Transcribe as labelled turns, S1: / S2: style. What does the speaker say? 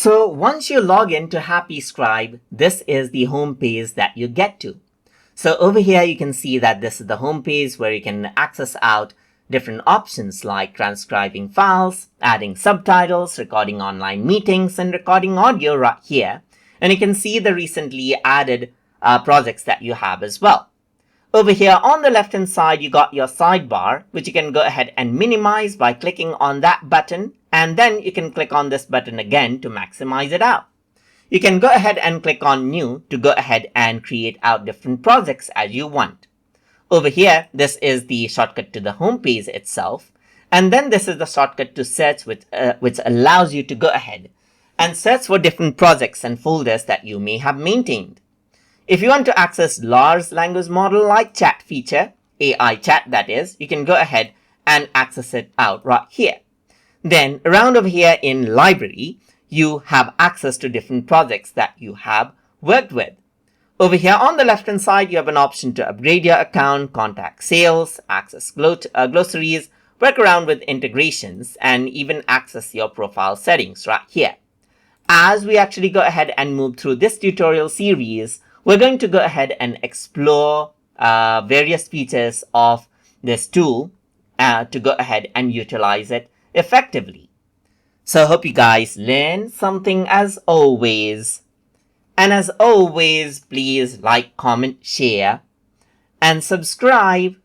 S1: So once you log into HappyScribe, this is the home page that you get to. So over here, you can see that this is the home page where you can access out different options like transcribing files, adding subtitles, recording online meetings, and recording audio right here. And you can see the recently added projects that you have as well. Over here on the left hand side, you got your sidebar, which you can go ahead and minimize by clicking on that button. And then you can click on this button again to maximize it out. You can go ahead and click on new to go ahead and create out different projects as you want. Over here, this is the shortcut to the home page itself. And then this is the shortcut to search, which allows you to go ahead and search for different projects and folders that you may have maintained. If you want to access large language model like chat feature, AI chat that is, you can go ahead and access it out right here. Then around over here in library, you have access to different projects that you have worked with. Over here on the left hand side, you have an option to upgrade your account, contact sales, access glossaries, work around with integrations, and even access your profile settings right here. As we actually go ahead and move through this tutorial series, we're going to go ahead and explore various features of this tool to go ahead and utilize it effectively. So I hope you guys learned something as always. And as always, please like, comment, share, and subscribe